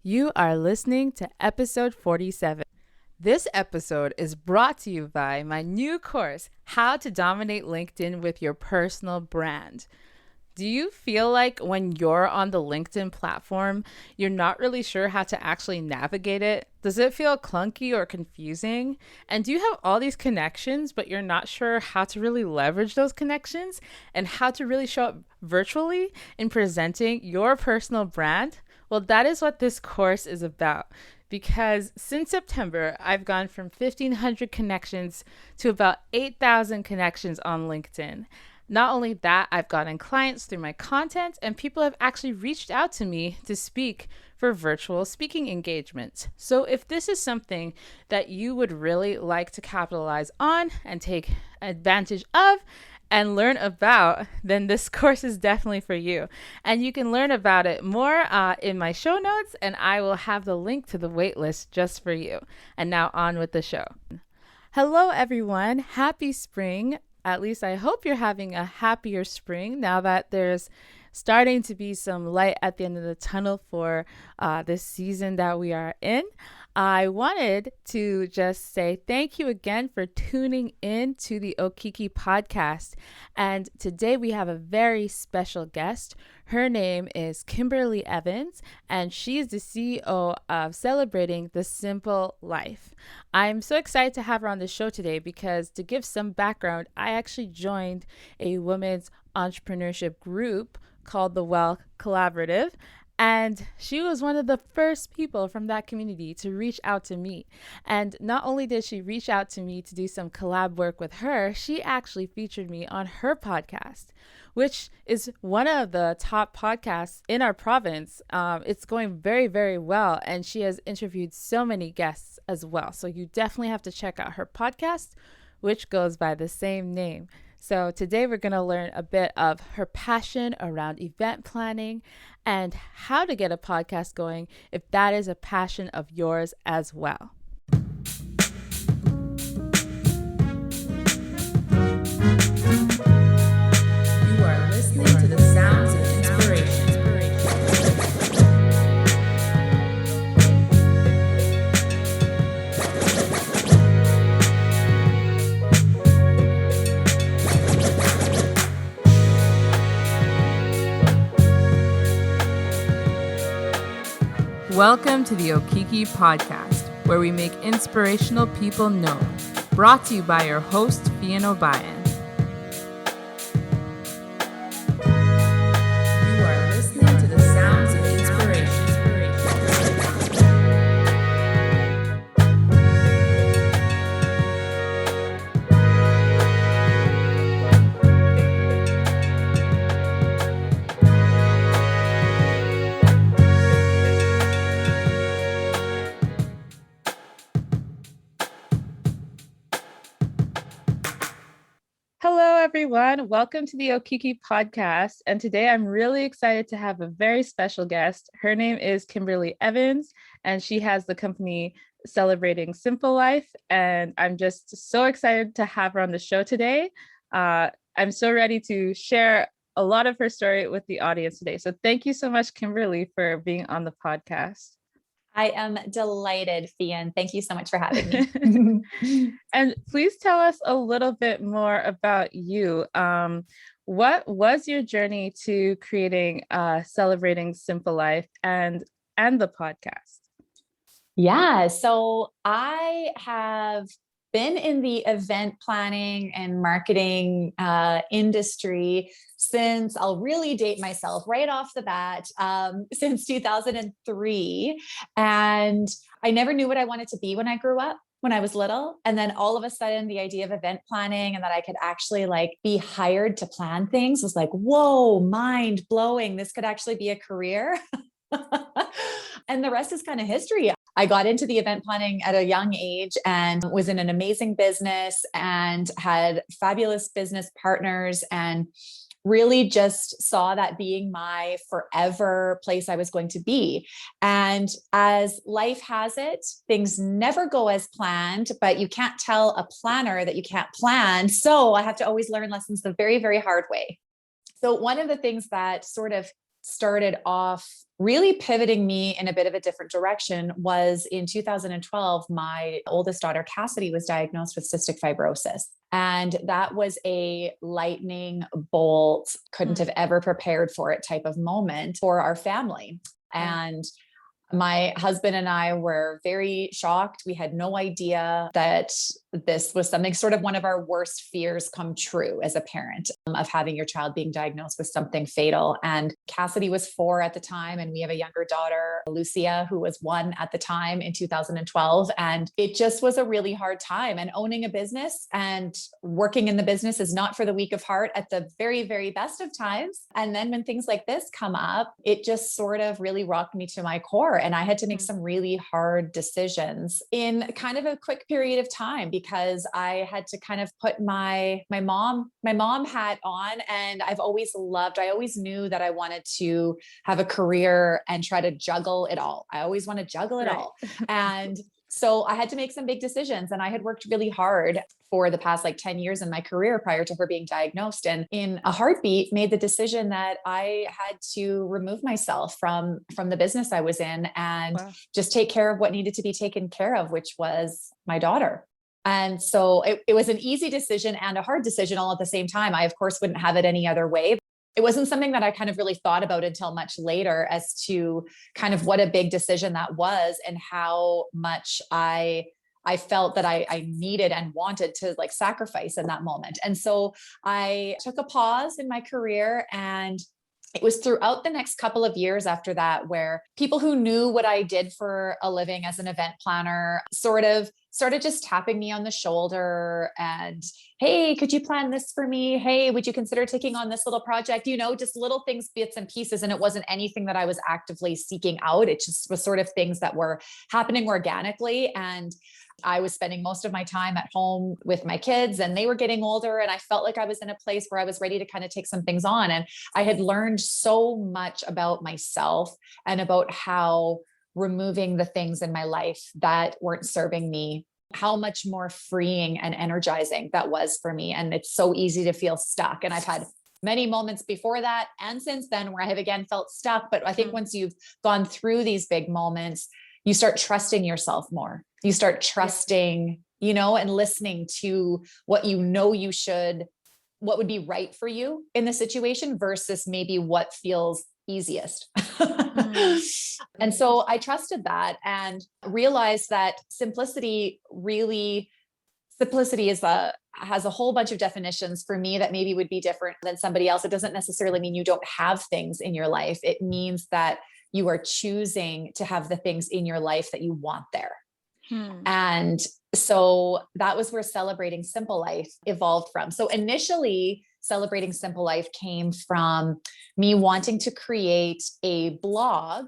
You are listening to episode 47. This episode is brought to you by my new course, How to Dominate LinkedIn with Your Personal Brand. Do you feel like when you're on the LinkedIn platform, you're not really sure how to actually navigate it? Does it feel clunky or confusing? And do you have all these connections, but you're not sure how to really leverage those connections and how to really show up virtually in presenting your personal brand? Well, that is what this course is about. Because since September, I've gone from 1,500 connections to about 8,000 connections on LinkedIn. Not only that, I've gotten clients through my content, and people have actually reached out to me to speak for virtual speaking engagements. So if this is something that you would really like to capitalize on and take advantage of and learn about, then this course is definitely for you. And you can learn about it more in my show notes, and I will have the link to the waitlist just for you. And now on with the show. Hello, everyone. Happy spring. At least I hope you're having a happier spring now that there's starting to be some light at the end of the tunnel for this season that we are in. I wanted to just say thank you again for tuning in to the Okiki podcast. And today we have a very special guest. Her name is Kimberly Evans, and she is the CEO of Celebrating the Simple Life. I'm so excited to have her on the show today because, to give some background, I actually joined a women's entrepreneurship group called the Well Collaborative. And she was one of the first people from that community to reach out to me. And not only did she reach out to me to do some collab work with her, she actually featured me on her podcast, which is one of the top podcasts in our province. It's going very, very well. And she has interviewed so many guests as well. So you definitely have to check out her podcast, which goes by the same name. So today we're going to learn a bit of her passion around event planning and how to get a podcast going if that is a passion of yours as well. You are listening to the sounds of inspiration. Welcome to the Okiki podcast, where we make inspirational people known. Brought to you by your host, Fian O'Brien. You are listening to the sounds of inspiration. Hello, everyone. Welcome to the Okiki podcast. And today I'm really excited to have a very special guest. Her name is Kimberly Evans, and she has the company Celebrating Simple Life. And I'm just so excited to have her on the show today. I'm so ready to share a lot of her story with the audience today. So thank you so much, Kimberly, for being on the podcast. I am delighted, Fian. Thank you so much for having me. And please tell us a little bit more about you. What was your journey to creating Celebrating Simple Life and the podcast? Yeah, so I have been in the event planning and marketing industry since, I'll really date myself right off the bat, since 2003. And I never knew what I wanted to be when I grew up, when I was little. And then all of a sudden, the idea of event planning and that I could actually be hired to plan things was like, whoa, mind blowing. This could actually be a career. And the rest is kind of history. I got into the event planning at a young age and was in an amazing business and had fabulous business partners and really just saw that being my forever place I was going to be. And as life has it, things never go as planned, but you can't tell a planner that you can't plan. So I have to always learn lessons the very, very hard way. So one of the things that sort of started off really pivoting me in a bit of a different direction was in 2012, my oldest daughter, Cassidy, was diagnosed with cystic fibrosis. And that was a lightning bolt, couldn't have ever prepared for it type of moment for our family. And my husband and I were very shocked. We had no idea that this was something, sort of one of our worst fears come true as a parent, of having your child being diagnosed with something fatal. And Cassidy was 4 at the time. And we have a younger daughter, Lucia, who was 1 at the time in 2012. And it just was a really hard time. And owning a business and working in the business is not for the weak of heart at the very, very best of times. And then when things like this come up, it just sort of really rocked me to my core. And I had to make some really hard decisions in kind of a quick period of time, because I had to kind of put my mom hat on. And I always knew that I wanted to have a career and try to juggle it all. I always want to juggle it all. And so I had to make some big decisions, and I had worked really hard for the past 10 years in my career prior to her being diagnosed. And in a heartbeat, made the decision that I had to remove myself from the business I was in and just take care of what needed to be taken care of, which was my daughter. And so it was an easy decision and a hard decision all at the same time. I, of course, wouldn't have it any other way. It wasn't something that I kind of really thought about until much later as to kind of what a big decision that was and how much I felt that I needed and wanted to sacrifice in that moment. And so I took a pause in my career, and it was throughout the next couple of years after that where people who knew what I did for a living as an event planner sort of started just tapping me on the shoulder and, hey, could you plan this for me? Hey, would you consider taking on this little project? Just little things, bits and pieces. And it wasn't anything that I was actively seeking out. It just was sort of things that were happening organically. And I was spending most of my time at home with my kids, and they were getting older. And I felt like I was in a place where I was ready to kind of take some things on. And I had learned so much about myself and about how removing the things in my life that weren't serving me, how much more freeing and energizing that was for me. And it's so easy to feel stuck. And I've had many moments before that and since then where I have again felt stuck. But I think once you've gone through these big moments, you start trusting yourself more. You start trusting, and listening to what you should, what would be right for you in the situation versus maybe what feels easiest. And so I trusted that and realized that simplicity has a whole bunch of definitions for me that maybe would be different than somebody else. It doesn't necessarily mean you don't have things in your life. It means that you are choosing to have the things in your life that you want there. And so that was where Celebrating Simple Life evolved from. So initially, Celebrating Simple Life came from me wanting to create a blog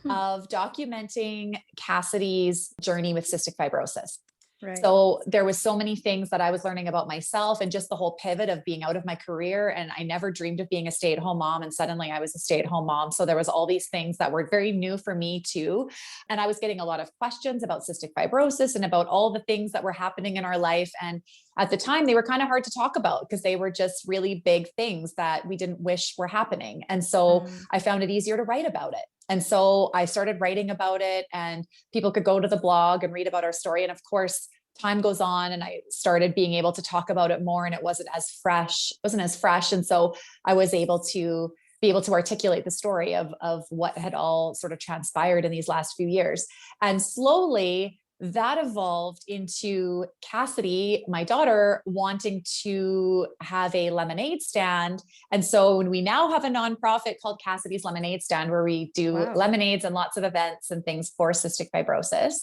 of documenting Cassidy's journey with cystic fibrosis. Right. So there was so many things that I was learning about myself and just the whole pivot of being out of my career. And I never dreamed of being a stay-at-home mom. And suddenly I was a stay-at-home mom. So there was all these things that were very new for me too. And I was getting a lot of questions about cystic fibrosis and about all the things that were happening in our life. And at the time, they were kind of hard to talk about because they were just really big things that we didn't wish were happening. And so I found it easier to write about it. And so I started writing about it, and people could go to the blog and read about our story. And of course, time goes on and I started being able to talk about it more, and it wasn't as fresh. And so I was able to articulate the story of what had all sort of transpired in these last few years. And slowly that evolved into Cassidy, my daughter, wanting to have a lemonade stand. And so when we now have a nonprofit called Cassidy's Lemonade Stand, where we do lemonades and lots of events and things for cystic fibrosis.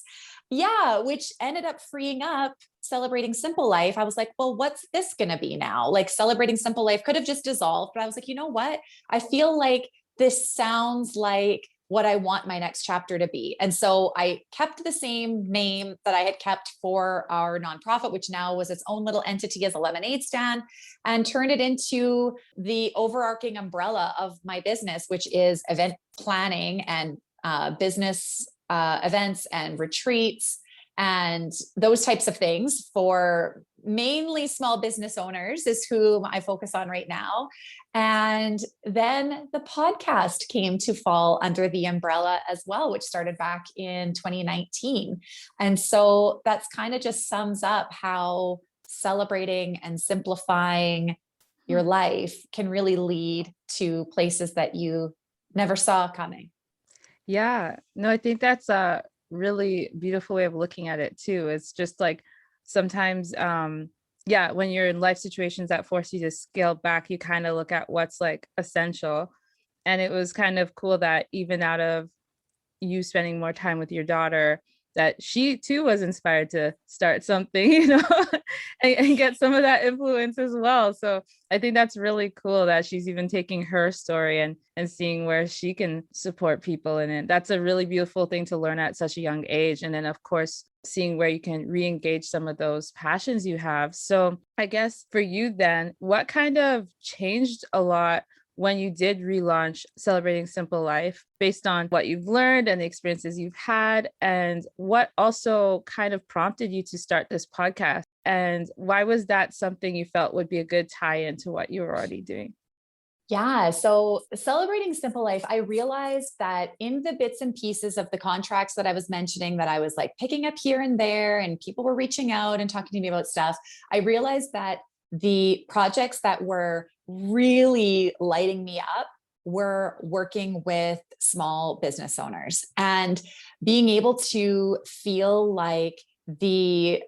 Yeah, which ended up freeing up Celebrating Simple Life. I was like, well, what's this going to be now? Celebrating Simple Life could have just dissolved, but I was like, you know what? I feel like this sounds like what I want my next chapter to be. And so I kept the same name that I had kept for our nonprofit, which now was its own little entity as a lemonade stand, and turned it into the overarching umbrella of my business, which is event planning and business events and retreats and those types of things for mainly small business owners is whom I focus on right now. And then the podcast came to fall under the umbrella as well, which started back in 2019. And so that's kind of just sums up how celebrating and simplifying your life can really lead to places that you never saw coming. Yeah, no, I think that's a really beautiful way of looking at it too. It's just like sometimes, yeah, when you're in life situations that force you to scale back, you kind of look at what's like essential. And it was kind of cool that even out of you spending more time with your daughter, that she too was inspired to start something, and get some of that influence as well. So I think that's really cool that she's even taking her story and seeing where she can support people in it. That's a really beautiful thing to learn at such a young age. And then of course, seeing where you can re-engage some of those passions you have. So I guess for you then, what kind of changed a lot when you did relaunch Celebrating Simple Life based on what you've learned and the experiences you've had, and what also kind of prompted you to start this podcast? And why was that something you felt would be a good tie-in to what you were already doing? Yeah. So Celebrating Simple Life, I realized that in the bits and pieces of the contracts that I was mentioning that I was like picking up here and there, and people were reaching out and talking to me about stuff, I realized that the projects that were really lighting me up were working with small business owners and being able to feel like the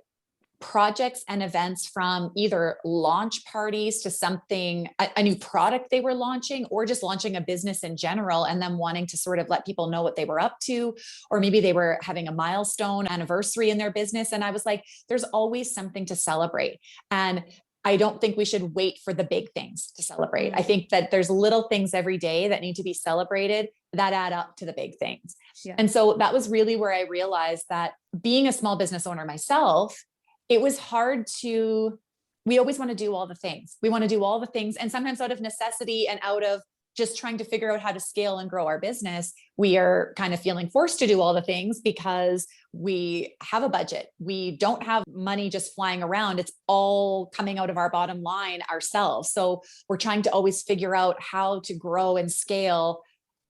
projects and events, from either launch parties to something, a new product they were launching, or just launching a business in general, and them wanting to sort of let people know what they were up to, or maybe they were having a milestone anniversary in their business. And I was like, there's always something to celebrate. And I don't think we should wait for the big things to celebrate. I think that there's little things every day that need to be celebrated that add up to the big things. Yeah. And so that was really where I realized that, being a small business owner myself, it was hard to, we always want to do all the things. We want to do all the things. And sometimes out of necessity and out of just trying to figure out how to scale and grow our business, we are kind of feeling forced to do all the things because we have a budget. We don't have money just flying around. It's all coming out of our bottom line ourselves. So we're trying to always figure out how to grow and scale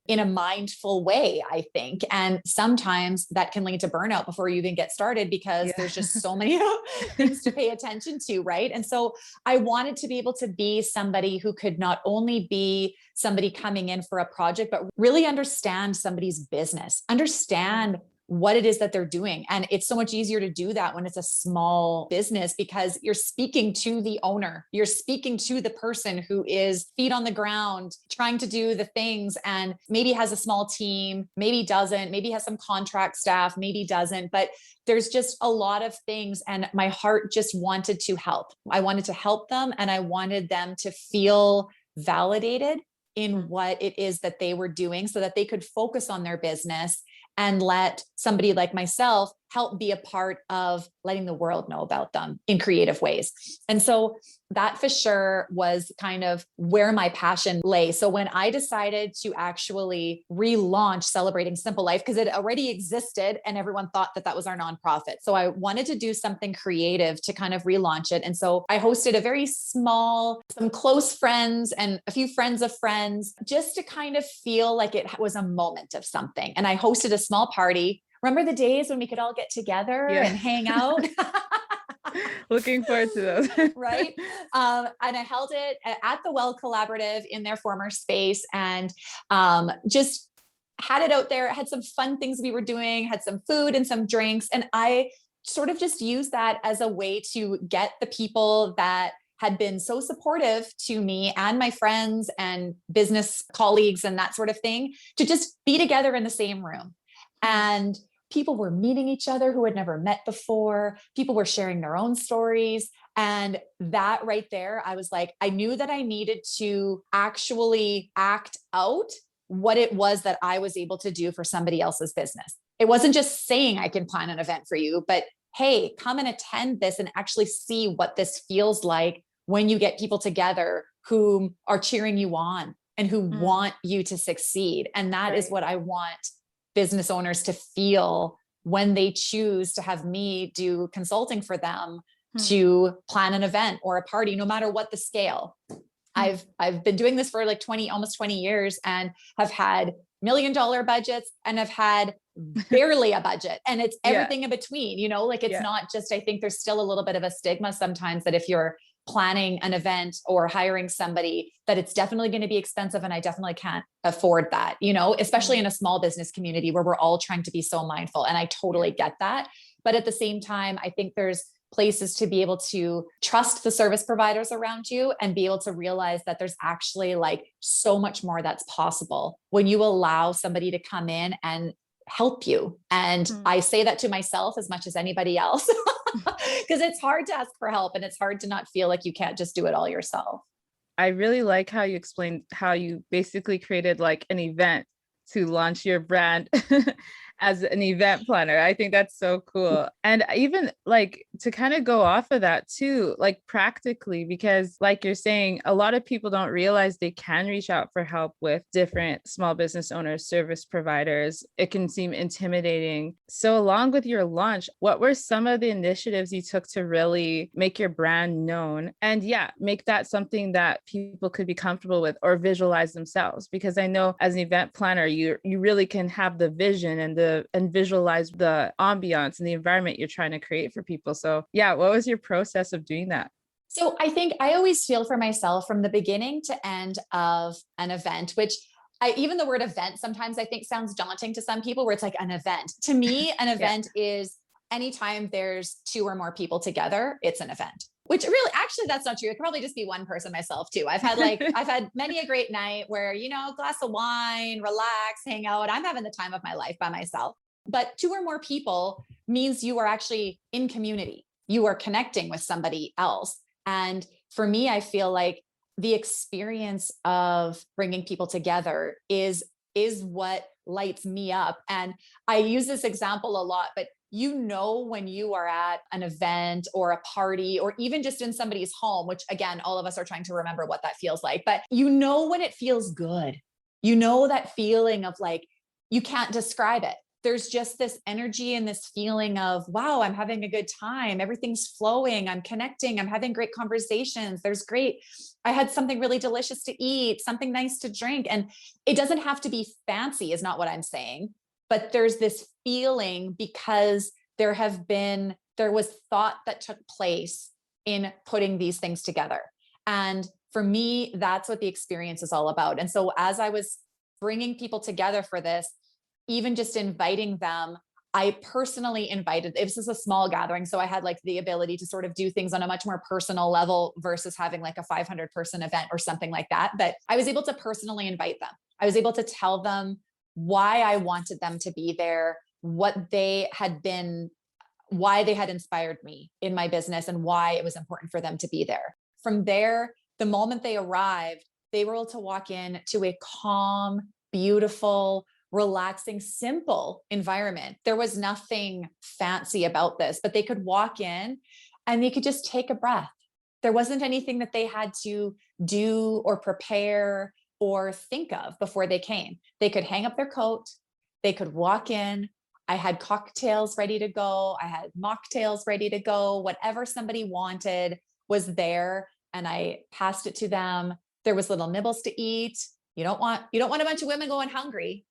in a mindful way, I think. And sometimes that can lead to burnout before you even get started, because there's just so many things to pay attention to, right? And so I wanted to be able to be somebody who could not only be somebody coming in for a project, but really understand somebody's business, understand what it is that they're doing. And it's so much easier to do that when it's a small business, because you're speaking to the owner, you're speaking to the person who is feet on the ground, trying to do the things, and maybe has a small team, maybe doesn't, maybe has some contract staff, maybe doesn't, but there's just a lot of things. And my heart just wanted to help. I wanted to help them, and I wanted them to feel validated in what it is that they were doing, so that they could focus on their business and let somebody like myself help be a part of letting the world know about them in creative ways. And so that for sure was kind of where my passion lay. So when I decided to actually relaunch Celebrating Simple Life, because it already existed and everyone thought that that was our nonprofit. So I wanted to do something creative to kind of relaunch it. And so I hosted a very small, some close friends and a few friends of friends, just to kind of feel like it was a moment of something. And I hosted a small party. Remember the days when we could all get together and hang out? Looking forward to those. Right. And I held it at the Well Collaborative in their former space, and just had it out there, had some fun things we were doing, had some food and some drinks. And I sort of just used that as a way to get the people that had been so supportive to me and my friends and business colleagues and that sort of thing to just be together in the same room. And people were meeting each other who had never met before. People were sharing their own stories. And that right there, I was like, I knew that I needed to actually act out what it was that I was able to do for somebody else's business. It wasn't just saying I can plan an event for you, but hey, come and attend this and actually see what this feels like when you get people together who are cheering you on and who want you to succeed. And that is what I want business owners to feel when they choose to have me do consulting for them Hmm. to plan an event or a party, no matter what the scale. I've been doing this for like almost 20 years and have had $1 million budgets and have had barely a budget, and it's everything in between, you know, like it's not just, I think there's still a little bit of a stigma sometimes that if you're planning an event or hiring somebody, that it's definitely going to be expensive. And I definitely can't afford that, you know, especially in a small business community where we're all trying to be so mindful. And I totally get that. But at the same time, I think there's places to be able to trust the service providers around you and be able to realize that there's actually like so much more that's possible when you allow somebody to come in and help you. And I say that to myself as much as anybody else, because it's hard to ask for help and it's hard to not feel like you can't just do it all yourself. I really like how you explained how you basically created like an event to launch your brand as an event planner. I think that's so cool. And even like to kind of go off of that too, like practically, because like you're saying, a lot of people don't realize they can reach out for help with different small business owners, service providers. It can seem intimidating. So along with your launch, what were some of the initiatives you took to really make your brand known and make that something that people could be comfortable with or visualize themselves? Because I know as an event planner, you really can have the vision and visualize the ambiance and the environment you're trying to create for people. So what was your process of doing that? So I think I always feel for myself from the beginning to end of an event, which even the word event sometimes I think sounds daunting to some people, where it's like an event. To me, an event is anytime there's 2 or more people together, it's an event. Which really, actually, that's not true. It could probably just be one person, myself too. I've had many a great night where, you know, a glass of wine, relax, hang out. I'm having the time of my life by myself. But 2 or more people means you are actually in community. You are connecting with somebody else. And for me, I feel like the experience of bringing people together is what lights me up. And I use this example a lot, but you know, when you are at an event or a party, or even just in somebody's home, which again, all of us are trying to remember what that feels like, but you know, when it feels good, you know, that feeling of like, you can't describe it. There's just this energy and this feeling of, wow, I'm having a good time. Everything's flowing. I'm connecting. I'm having great conversations. I had something really delicious to eat, something nice to drink. And it doesn't have to be fancy, is not what I'm saying. But there's this feeling because there was thought that took place in putting these things together. And for me, that's what the experience is all about. And so as I was bringing people together for this, even just inviting them, I personally invited, this is a small gathering. So I had like the ability to sort of do things on a much more personal level versus having like a 500-person event or something like that. But I was able to personally invite them. I was able to tell them why I wanted them to be there, why they had inspired me in my business and why it was important for them to be there. From there, the moment they arrived, they were able to walk in to a calm, beautiful, relaxing, simple environment. There was nothing fancy about this, but they could walk in and they could just take a breath. There wasn't anything that they had to do or prepare or think of before they came. They could hang up their coat. They could walk in. I had cocktails ready to go. I had mocktails ready to go. Whatever somebody wanted was there. And I passed it to them. There was little nibbles to eat. You don't want a bunch of women going hungry,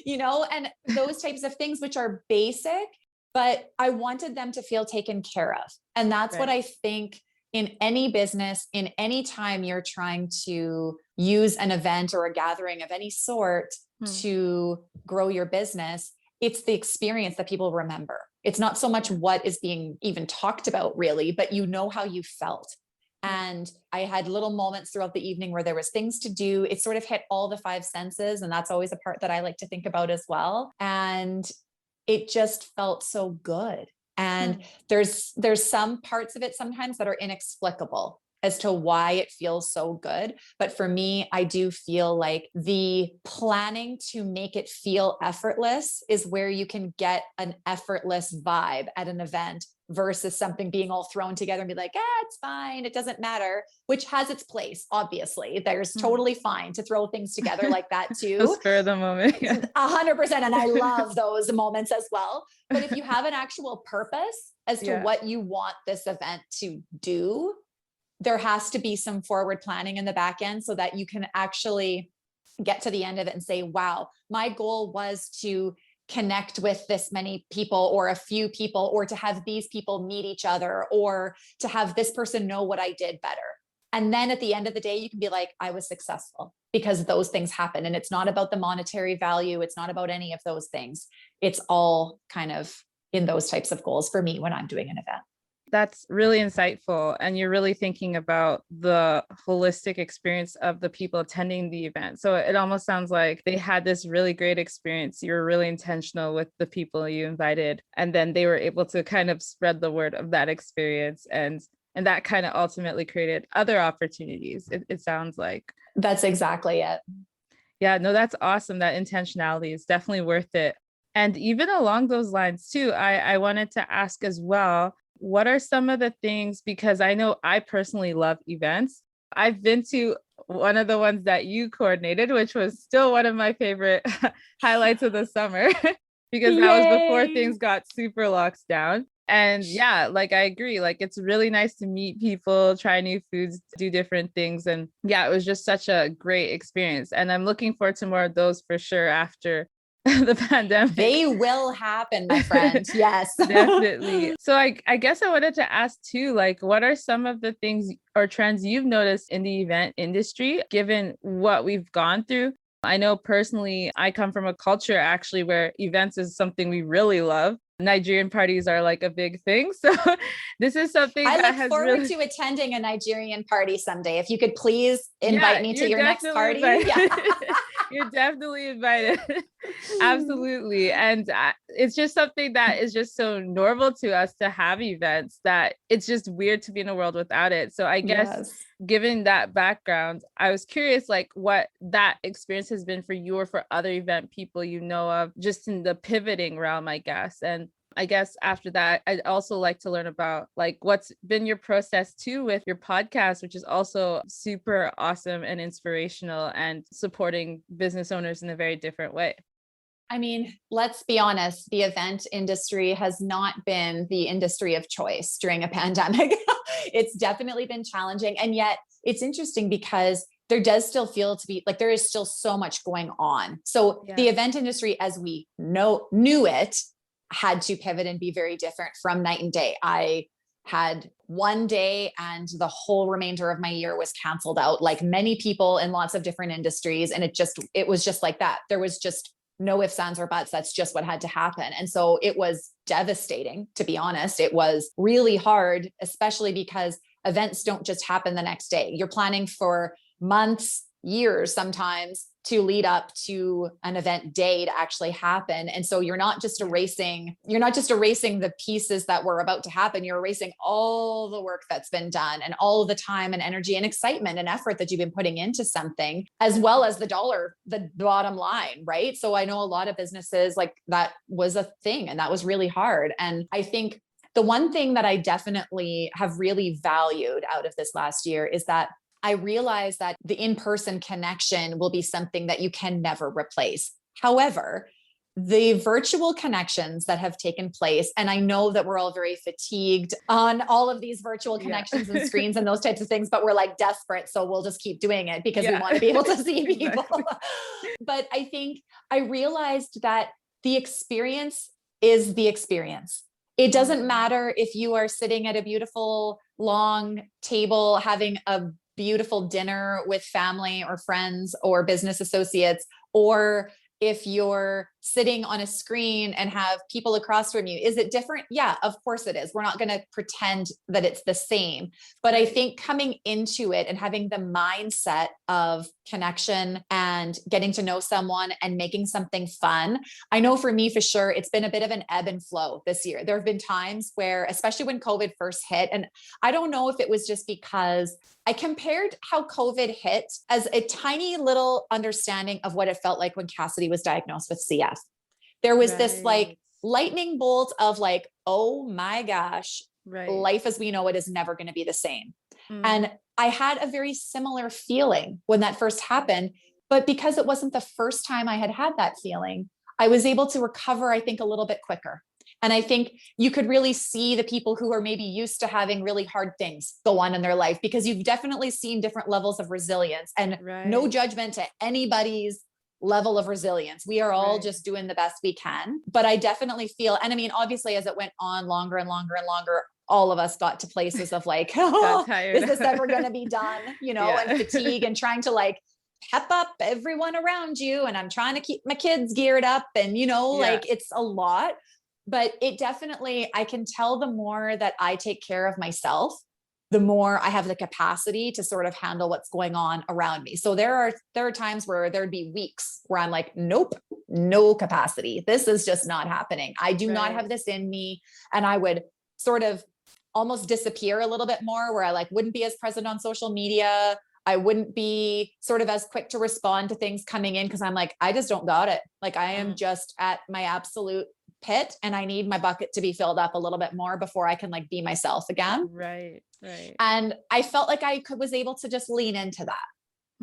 you know, and those types of things, which are basic, but I wanted them to feel taken care of. And that's what I think in any business, in any time you're trying to use an event or a gathering of any sort to grow your business, it's the experience that people remember. It's not so much what is being even talked about really, but you know how you felt. And I had little moments throughout the evening where there was things to do. It sort of hit all the 5 senses. And that's always a part that I like to think about as well. And it just felt so good. And there's some parts of it sometimes that are inexplicable as to why it feels so good. But for me, I do feel like the planning to make it feel effortless is where you can get an effortless vibe at an event versus something being all thrown together and be like, it's fine. It doesn't matter, which has its place. Obviously, there's totally fine to throw things together like that too. The spur of the moment. 100%. And I love those moments as well. But if you have an actual purpose as to what you want this event to do, there has to be some forward planning in the back end so that you can actually get to the end of it and say, wow, my goal was to connect with this many people or a few people, or to have these people meet each other, or to have this person know what I did better. And then at the end of the day, you can be like, I was successful because those things happen. And it's not about the monetary value. It's not about any of those things. It's all kind of in those types of goals for me when I'm doing an event. That's really insightful. And you're really thinking about the holistic experience of the people attending the event. So it almost sounds like they had this really great experience. You were really intentional with the people you invited, and then they were able to kind of spread the word of that experience. And that kind of ultimately created other opportunities. It sounds like. That's exactly it. Yeah, no, that's awesome. That intentionality is definitely worth it. And even along those lines too, I wanted to ask as well, what are some of the things, because I know I personally love events. I've been to one of the ones that you coordinated, which was still one of my favorite highlights of the summer, because that was before things got super locked down. And yeah, like I agree, like it's really nice to meet people, try new foods, do different things. And yeah, it was just such a great experience. And I'm looking forward to more of those for sure after the pandemic. They will happen, my friend. Yes. Definitely. So I guess I wanted to ask too, like, what are some of the things or trends you've noticed in the event industry, given what we've gone through? I know personally, I come from a culture actually where events is something we really love. Nigerian parties are like a big thing. So this is something I that look forward to attending a Nigerian party someday. If you could please invite me to your next party. You're definitely invited. Absolutely. And it's just something that is just so normal to us to have events that it's just weird to be in a world without it. So I guess given that background, I was curious, like what that experience has been for you or for other event people you know of, just in the pivoting realm, I guess. And I guess after that, I'd also like to learn about like what's been your process too with your podcast, which is also super awesome and inspirational and supporting business owners in a very different way. I mean, let's be honest, the event industry has not been the industry of choice during a pandemic. It's definitely been challenging. And yet it's interesting because there does still feel to be like there is still so much going on. So the event industry as we knew it had to pivot and be very different from night and day. I had one day and the whole remainder of my year was canceled out, like many people in lots of different industries. And it was just like that. There was just no ifs, ands, or buts. That's just what had to happen. And so it was devastating, to be honest. It was really hard, especially because events don't just happen the next day. You're planning for months, years sometimes to lead up to an event day to actually happen. And so you're not just erasing the pieces that were about to happen. You're erasing all the work that's been done and all the time and energy and excitement and effort that you've been putting into something, as well as the bottom line, right? So I know a lot of businesses like that was a thing and that was really hard. And I think the one thing that I definitely have really valued out of this last year is that I realized that the in-person connection will be something that you can never replace. However, the virtual connections that have taken place, and I know that we're all very fatigued on all of these virtual connections and screens and those types of things, but we're like desperate. So we'll just keep doing it because we want to be able to see people. But I think I realized that the experience is the experience. It doesn't matter if you are sitting at a beautiful long table having a beautiful dinner with family or friends or business associates, or if you're sitting on a screen and have people across from you. Is it different? Yeah, of course it is. We're not going to pretend that it's the same. But I think coming into it and having the mindset of connection and getting to know someone and making something fun. I know for me, for sure, it's been a bit of an ebb and flow this year. There have been times where, especially when COVID first hit, and I don't know if it was just because I compared how COVID hit as a tiny little understanding of what it felt like when Cassidy was diagnosed with CF. There was this like lightning bolt of like, oh my gosh, Right. life as we know it is never going to be the same. Mm. And I had a very similar feeling when that first happened, but because it wasn't the first time I had had that feeling, I was able to recover, I think, a little bit quicker. And I think you could really see the people who are maybe used to having really hard things go on in their life, because you've definitely seen different levels of resilience, and no Right. judgment to anybody's level of resilience. We are all Right. just doing the best we can. But I definitely feel, and I mean, obviously, as it went on longer and longer and longer, all of us got to places of like, Got oh, tired. is this ever going to be done? You know, Yeah. and fatigue, and trying to like pep up everyone around you. And I'm trying to keep my kids geared up, and, you know, Yeah. like it's a lot. But it definitely, I can tell the more that I take care of myself, the more I have the capacity to sort of handle what's going on around me. So there are times where there'd be weeks where I'm like, nope, no capacity. This is just not happening. I do not have Right. this in me. And I would sort of almost disappear a little bit more, where I like wouldn't be as present on social media. I wouldn't be sort of as quick to respond to things coming in, because I'm like, I just don't got it. Like I am just at my absolute pit, and I need my bucket to be filled up a little bit more before I can like be myself again. Right. Right. And I felt like was able to just lean into that.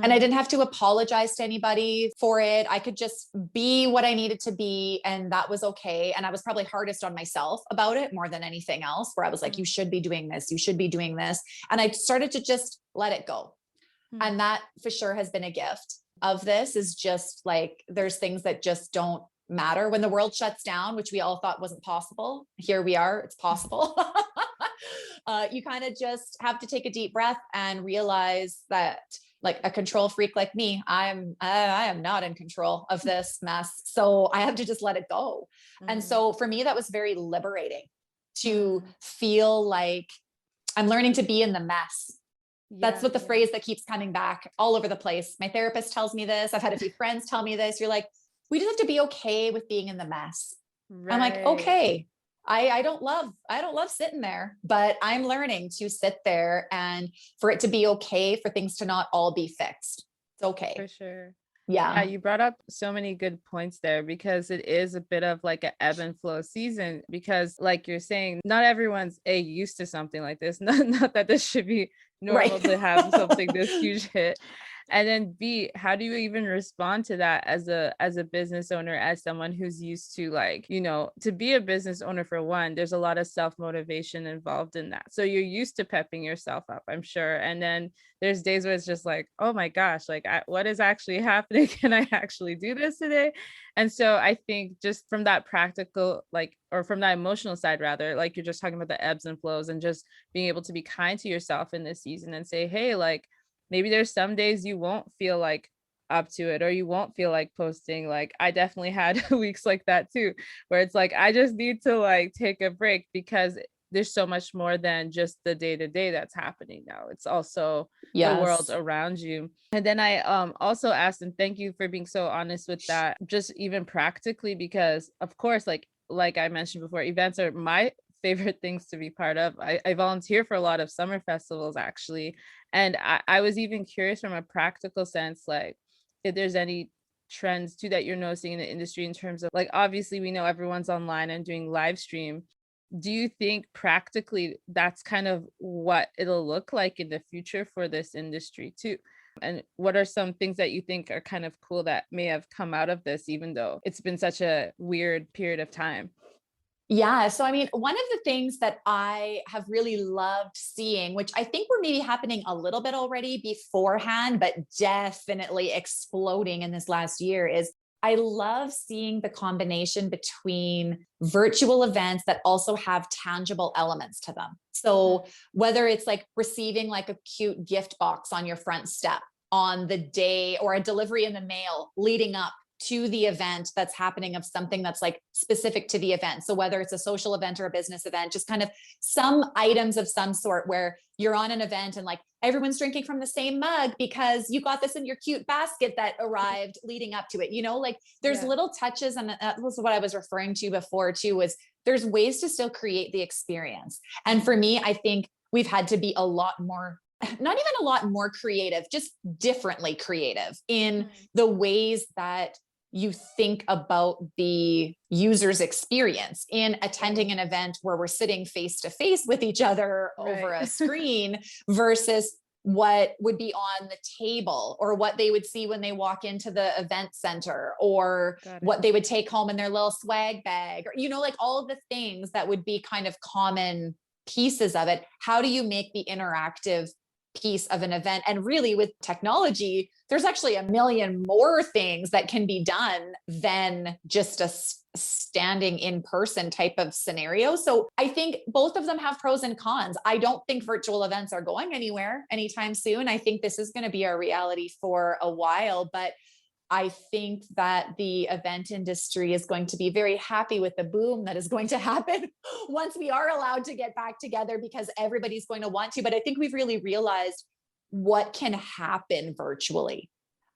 And I Mm. didn't have to apologize to anybody for it. I could just be what I needed to be. And that was okay. And I was probably hardest on myself about it more than anything else, where I was like, you should be doing this. You should be doing this. And I started to just let it go. And that for sure has been a gift of this, is just like, there's things that just don't matter when the world shuts down, which we all thought wasn't possible. Here we are, it's possible. You kind of just have to take a deep breath and realize that, like a control freak like me, I am not in control of this mess. So I have to just let it go. And so for me, that was very liberating to feel like I'm learning to be in the mess. That's what the phrase that keeps coming back all over the place. My therapist tells me this. I've had a few friends tell me this. You're like, we just have to be okay with being in the mess. Right. I'm like, okay. I don't love sitting there, but I'm learning to sit there, and for it to be okay, for things to not all be fixed. It's okay. For sure. Yeah. Yeah, you brought up so many good points there, because it is a bit of like an ebb and flow season, because like you're saying, not everyone's used to something like this. Not that this should be normal Right. to have something this huge hit. And then B, how do you even respond to that as a business owner, as someone who's used to, like, you know, to be a business owner, for one, there's a lot of self-motivation involved in that. So you're used to pepping yourself up, I'm sure. And then there's days where it's just like, oh my gosh, like what is actually happening? Can I actually do this today? And so I think just from that practical, like, or from that emotional side, rather, like you're just talking about the ebbs and flows, and just being able to be kind to yourself in this season and say, hey, like, maybe there's some days you won't feel like up to it, or you won't feel like posting. Like I definitely had weeks like that too, where it's like, I just need to like take a break, because there's so much more than just the day to day that's happening now. It's also the world Yes. around you. And then I also asked, and thank you for being so honest with that, just even practically, because of course, like I mentioned before, events are my favorite things to be part of. I volunteer for a lot of summer festivals, actually. And I was even curious from a practical sense, like if there's any trends too that you're noticing in the industry, in terms of, like, obviously we know everyone's online and doing live stream. Do you think practically that's kind of what it'll look like in the future for this industry too? And what are some things that you think are kind of cool that may have come out of this, even though it's been such a weird period of time? Yeah. So, I mean, one of the things that I have really loved seeing, which I think were maybe happening a little bit already beforehand, but definitely exploding in this last year, is I love seeing the combination between virtual events that also have tangible elements to them. So whether it's like receiving like a cute gift box on your front step on the day, or a delivery in the mail leading up to the event that's happening, of something that's like specific to the event. So whether it's a social event or a business event, just kind of some items of some sort where you're on an event and like everyone's drinking from the same mug because you got this in your cute basket that arrived leading up to it. You know, like there's little touches, and that was what I was referring to before too, was there's ways to still create the experience. And for me, I think we've had to be a lot more, not even a lot more creative, just differently creative in the ways that you think about the user's experience in attending an event where we're sitting face to face with each other over a screen versus what would be on the table, or what they would see when they walk into the event center, or what they would take home in their little swag bag, or, like all of the things that would be kind of common pieces of it. How do you make the interactive piece of an event? And really, with technology, there's actually a million more things that can be done than just a standing in person type of scenario. So I think both of them have pros and cons. I don't think virtual events are going anywhere anytime soon. I think this is going to be our reality for a while, but I think that the event industry is going to be very happy with the boom that is going to happen once we are allowed to get back together, because everybody's going to want to. But I think we've really realized what can happen virtually.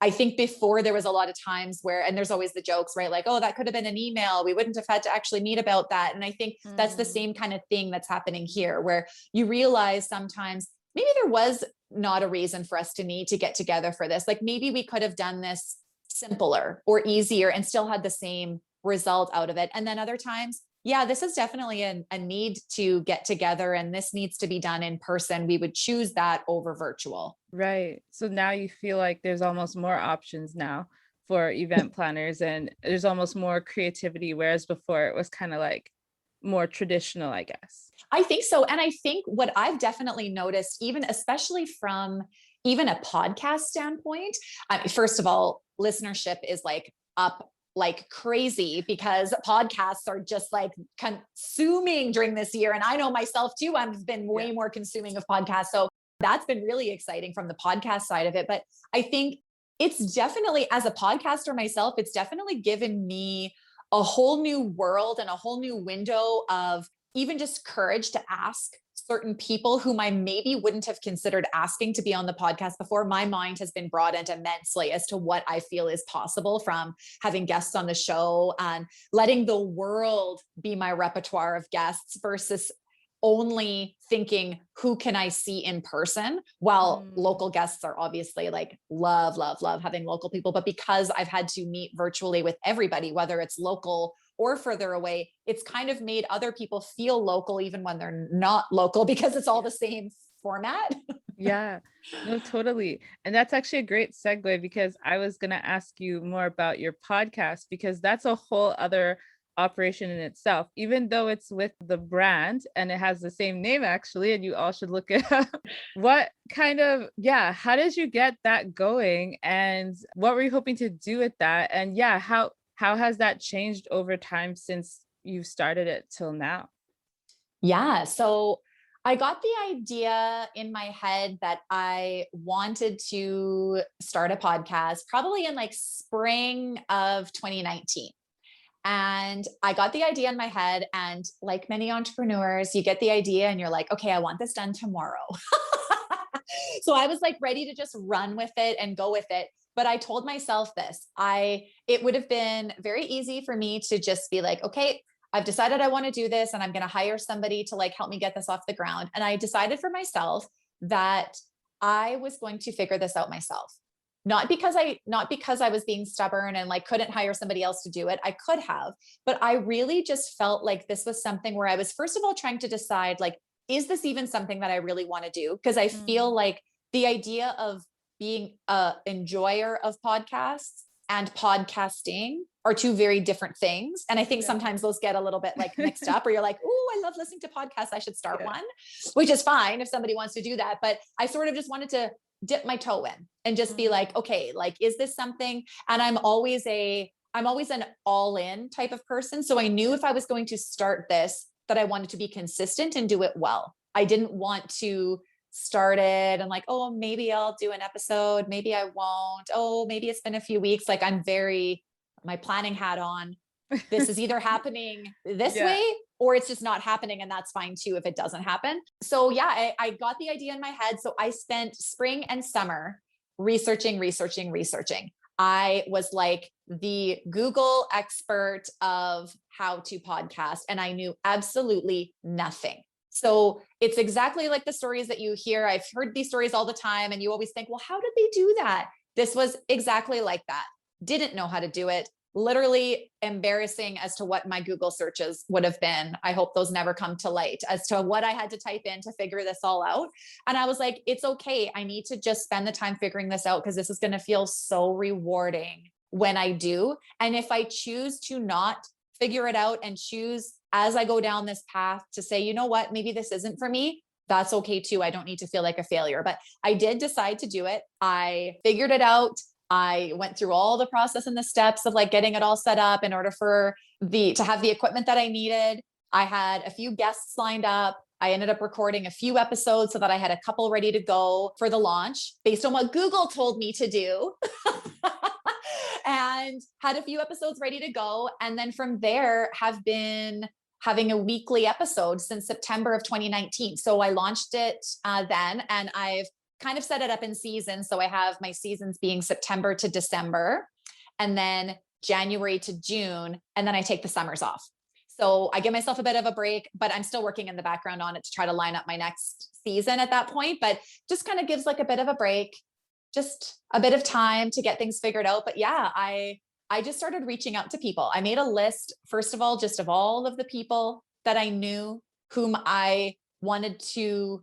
I think before there was a lot of times where, and there's always the jokes, right? Like, oh, that could have been an email. We wouldn't have had to actually meet about that. And I think that's the same kind of thing that's happening here, where you realize sometimes maybe there was not a reason for us to need to get together for this. Like maybe we could have done this simpler or easier and still had the same result out of it. And then other times, yeah, this is definitely a need to get together, and this needs to be done in person. We would choose that over virtual. Right. So now you feel like there's almost more options now for event planners, and there's almost more creativity, whereas before it was kind of like more traditional, I guess. I think so. And I think what I've definitely noticed, even especially from even a podcast standpoint, first of all, listenership is like up like crazy, because podcasts are just like consuming during this year. And I know myself too, I've been way more consuming of podcasts. So that's been really exciting from the podcast side of it. But I think it's definitely, as a podcaster myself, it's definitely given me a whole new world and a whole new window of even just courage to ask certain people whom I maybe wouldn't have considered asking to be on the podcast before. My mind has been broadened immensely as to what I feel is possible from having guests on the show and letting the world be my repertoire of guests versus only thinking, who can I see in person? While local guests are obviously like love having local people. But because I've had to meet virtually with everybody, whether it's local or further away, it's kind of made other people feel local even when they're not local, because it's all the same format. Yeah, no, totally. And that's actually a great segue, because I was going to ask you more about your podcast, because that's a whole other operation in itself, even though it's with the brand and it has the same name actually, and you all should look it up. What kind of, how did you get that going, and what were you hoping to do with that? And how has that changed over time since you started it till now? Yeah. So I got the idea in my head that I wanted to start a podcast probably in like spring of 2019. And I got the idea in my head, and like many entrepreneurs, you get the idea and you're like, okay, I want this done tomorrow. So I was like ready to just run with it and go with it. But I told myself this, it would have been very easy for me to just be like, okay, I've decided I want to do this, and I'm going to hire somebody to like help me get this off the ground. And I decided for myself that I was going to figure this out myself. Not because I was being stubborn and like couldn't hire somebody else to do it. I could have, but I really just felt like this was something where I was, first of all, trying to decide, like, is this even something that I really want to do? Because I feel like the idea of being an enjoyer of podcasts and podcasting are two very different things. And I think sometimes those get a little bit like mixed up, or you're like, oh, I love listening to podcasts, I should start one, which is fine if somebody wants to do that. But I sort of just wanted to dip my toe in and just be like, okay, like, is this something? And I'm always an all in type of person. So I knew if I was going to start this, that I wanted to be consistent and do it well. I didn't want to start it and like, oh, maybe I'll do an episode. Maybe I won't. Oh, maybe it's been a few weeks. Like my planning hat on. This is either happening this way, or it's just not happening. And that's fine too, if it doesn't happen. So I got the idea in my head. So I spent spring and summer researching. I was like the Google expert of how to podcast, and I knew absolutely nothing. So it's exactly like the stories that you hear. I've heard these stories all the time, and you always think, well, how did they do that? This was exactly like that. Didn't know how to do it. literally embarrassing as to what my Google searches would have been. I hope those never come to light as to what I had to type in to figure this all out. And I was like, it's okay. I need to just spend the time figuring this out because this is going to feel so rewarding when I do. And if I choose to not figure it out and choose as I go down this path to say, you know what, maybe this isn't for me, that's okay too. I don't need to feel like a failure, but I did decide to do it. I figured it out. I went through all the process and the steps of like getting it all set up in order for to have the equipment that I needed. I had a few guests lined up. I ended up recording a few episodes so that I had a couple ready to go for the launch based on what Google told me to do. And had a few episodes ready to go. And then from there have been having a weekly episode since September of 2019. So I launched it then, and I've kind of set it up in seasons. So I have my seasons being September to December, and then January to June, and then I take the summers off. So I give myself a bit of a break, but I'm still working in the background on it to try to line up my next season at that point, but just kind of gives like a bit of a break, just a bit of time to get things figured out. But yeah, I just started reaching out to people. I made a list, first of all, just of all of the people that I knew whom I wanted to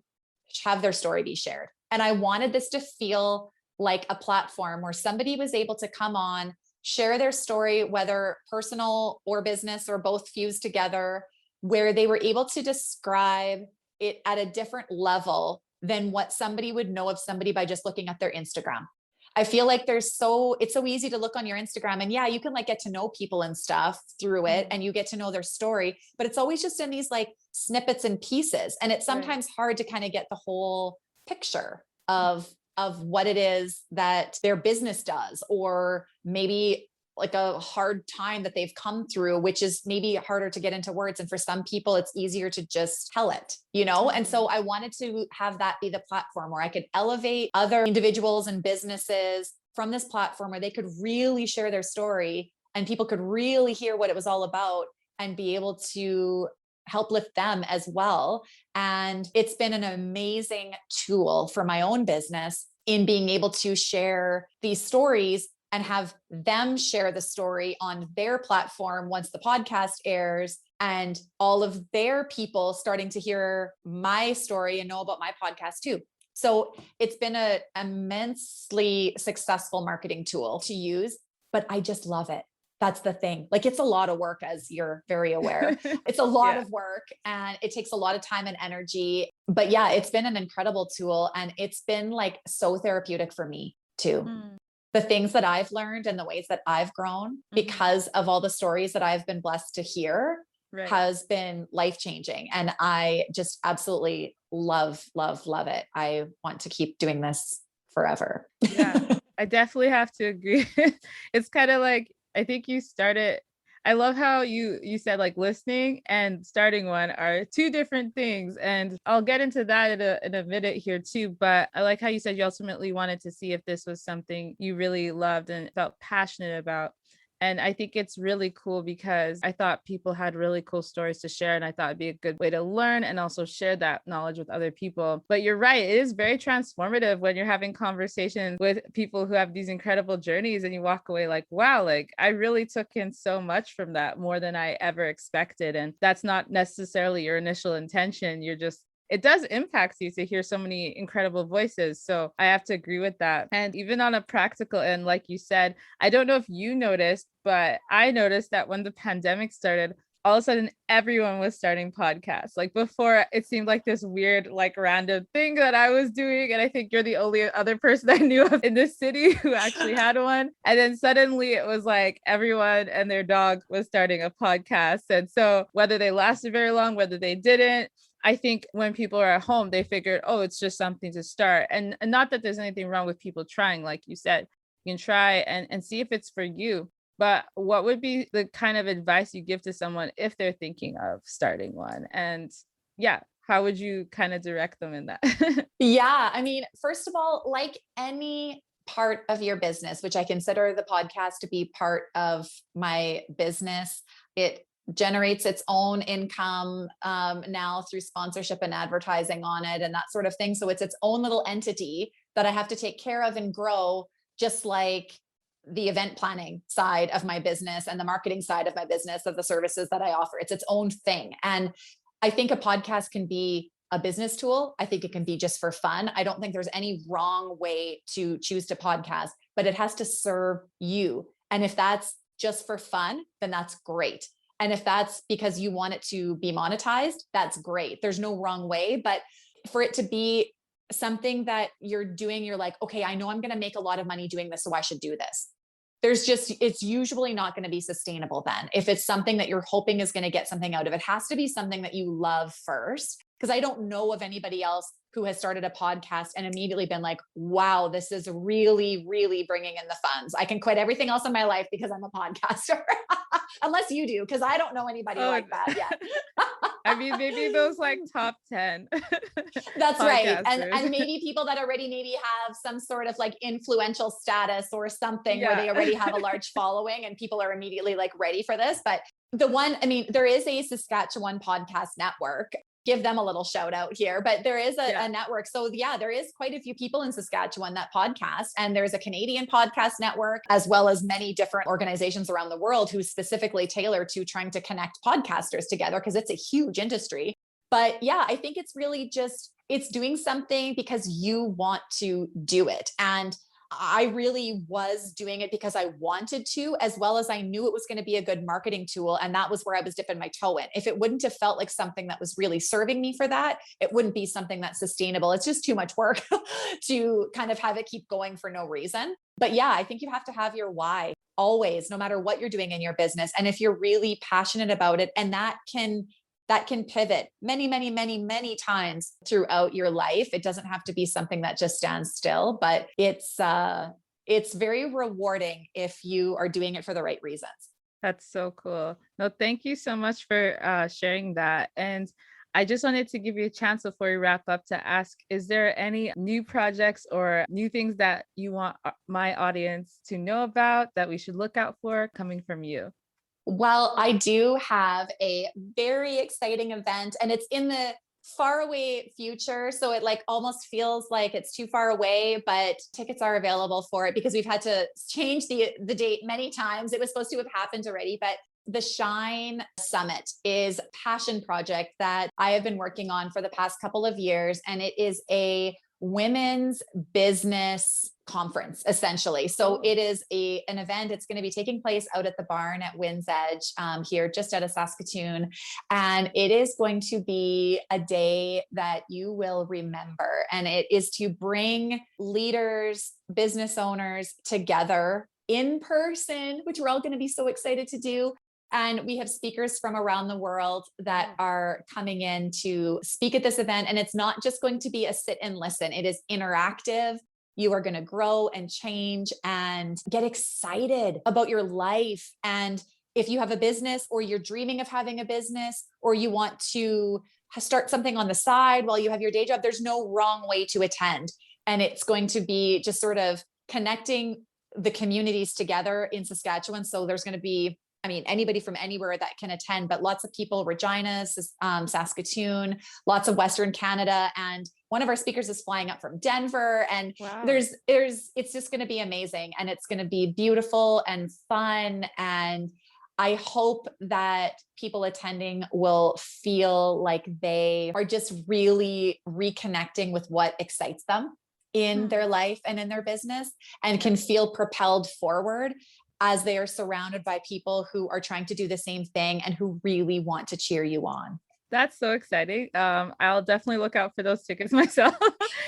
have their story be shared. And I wanted this to feel like a platform where somebody was able to come on, share their story, whether personal or business or both fused together, where they were able to describe it at a different level than what somebody would know of somebody by just looking at their Instagram. I feel like it's so easy to look on your Instagram and yeah, you can like get to know people and stuff through it and you get to know their story, but it's always just in these like snippets and pieces. And it's sometimes hard to kind of get the whole picture of what it is that their business does, or maybe like a hard time that they've come through, which is maybe harder to get into words. And for some people, it's easier to just tell it, you know? And so I wanted to have that be the platform where I could elevate other individuals and businesses from this platform where they could really share their story and people could really hear what it was all about and be able to help lift them as well. And it's been an amazing tool for my own business in being able to share these stories and have them share the story on their platform once the podcast airs, and all of their people starting to hear my story and know about my podcast too. So it's been an immensely successful marketing tool to use, but I just love it. That's the thing. Like, it's a lot of work, as you're very aware. It's a lot of work and it takes a lot of time and energy. But yeah, it's been an incredible tool and it's been like so therapeutic for me too. The things that I've learned and the ways that I've grown because of all the stories that I've been blessed to hear has been life-changing. And I just absolutely love it. I want to keep doing this forever. Yeah, I definitely have to agree. It's kind of like, I think you started, I love how you said like listening and starting one are two different things. And I'll get into that in a minute here too. But I like how you said you ultimately wanted to see if this was something you really loved and felt passionate about. And I think it's really cool because I thought people had really cool stories to share. And I thought it'd be a good way to learn and also share that knowledge with other people. But you're right. It is very transformative when you're having conversations with people who have these incredible journeys and you walk away like, wow, like I really took in so much from that, more than I ever expected. And that's not necessarily your initial intention. It does impact you to hear so many incredible voices. So I have to agree with that. And even on a practical end, like you said, I don't know if you noticed, but I noticed that when the pandemic started, all of a sudden everyone was starting podcasts. Like before, it seemed like this weird, like random thing that I was doing. And I think you're the only other person I knew of in the city who actually had one. And then suddenly it was like everyone and their dog was starting a podcast. And so whether they lasted very long, whether they didn't, I think when people are at home, they figured, oh, it's just something to start. And not that there's anything wrong with people trying, like you said, you can try and see if it's for you. But what would be the kind of advice you give to someone if they're thinking of starting one? And yeah, how would you kind of direct them in that? Yeah. I mean, first of all, like any part of your business, which I consider the podcast to be part of my business, it generates its own income now through sponsorship and advertising on it and that sort of thing. So it's its own little entity that I have to take care of and grow, just like the event planning side of my business and the marketing side of my business, of the services that I offer. It's its own thing. And I think a podcast can be a business tool. I think it can be just for fun. I don't think there's any wrong way to choose to podcast, but it has to serve you. And if that's just for fun, then that's great. And if that's because you want it to be monetized, that's great. There's no wrong way, but for it to be something that you're doing, you're like, okay, I know I'm going to make a lot of money doing this, so I should do this. It's usually not going to be sustainable then. If it's something that you're hoping is going to get something out of it, has to be something that you love first. Because I don't know of anybody else who has started a podcast and immediately been like, wow, this is really, really bringing in the funds. I can quit everything else in my life because I'm a podcaster. Unless you do, because I don't know anybody like that yet. I mean, maybe those like top 10. That's right. And maybe people that already maybe have some sort of like influential status or something where they already have a large following and people are immediately like ready for this. But there is a Saskatchewan podcast network. Give them a little shout out here, but there is a network. So there is quite a few people in Saskatchewan that podcast, and there's a Canadian podcast network, as well as many different organizations around the world who specifically tailor to trying to connect podcasters together, because it's a huge industry. But I think it's really just, it's doing something because you want to do it. And I really was doing it because I wanted to, as well as I knew it was going to be a good marketing tool. And that was where I was dipping my toe in. If it wouldn't have felt like something that was really serving me for that, it wouldn't be something that's sustainable. It's just too much work to kind of have it keep going for no reason. But I think you have to have your why always, no matter what you're doing in your business. And if you're really passionate about it, and that can pivot many, many, many, many times throughout your life. It doesn't have to be something that just stands still, but it's very rewarding if you are doing it for the right reasons. That's so cool. No, thank you so much for sharing that. And I just wanted to give you a chance before we wrap up to ask, is there any new projects or new things that you want my audience to know about that we should look out for coming from you? Well, I do have a very exciting event, and it's in the far away future. So it like almost feels like it's too far away, but tickets are available for it because we've had to change the date many times. It was supposed to have happened already, but the Shine Summit is a passion project that I have been working on for the past couple of years. And it is a women's business conference, essentially. So it is an event. It's going to be taking place out at the barn at Wind's Edge, here just out of Saskatoon. And it is going to be a day that you will remember. And it is to bring leaders, business owners together in person, which we're all going to be so excited to do. And we have speakers from around the world that are coming in to speak at this event. And it's not just going to be a sit and listen. It is interactive. You are going to grow and change and get excited about your life. And if you have a business, or you're dreaming of having a business, or you want to start something on the side while you have your day job, there's no wrong way to attend. And it's going to be just sort of connecting the communities together in Saskatchewan. So there's going to be, anybody from anywhere that can attend, but lots of people, Regina, Saskatoon, lots of Western Canada. And one of our speakers is flying up from Denver. And it's just going to be amazing. And it's going to be beautiful and fun. And I hope that people attending will feel like they are just really reconnecting with what excites them in their life and in their business, and can feel propelled forward as they are surrounded by people who are trying to do the same thing and who really want to cheer you on. That's so exciting. I'll definitely look out for those tickets myself.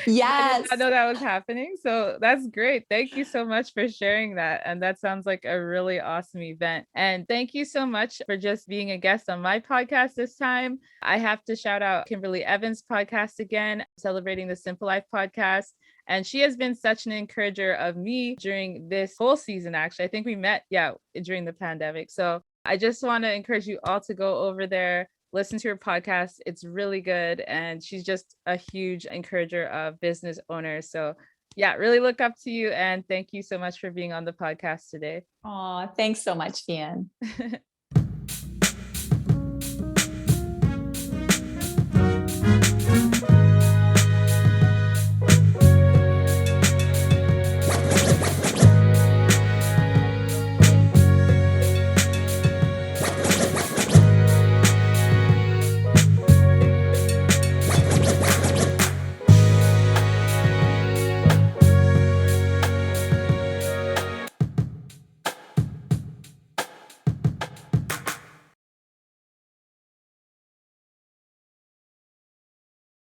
Yes. I know that was happening. So that's great. Thank you so much for sharing that. And that sounds like a really awesome event. And thank you so much for just being a guest on my podcast this time. I have to shout out Kimberly Evans' podcast again, celebrating the Simple Life podcast. And she has been such an encourager of me during this whole season, actually. I think we met, during the pandemic. So I just want to encourage you all to go over there, listen to her podcast. It's really good. And she's just a huge encourager of business owners. So really look up to you. And thank you so much for being on the podcast today. Oh, thanks so much, Fian.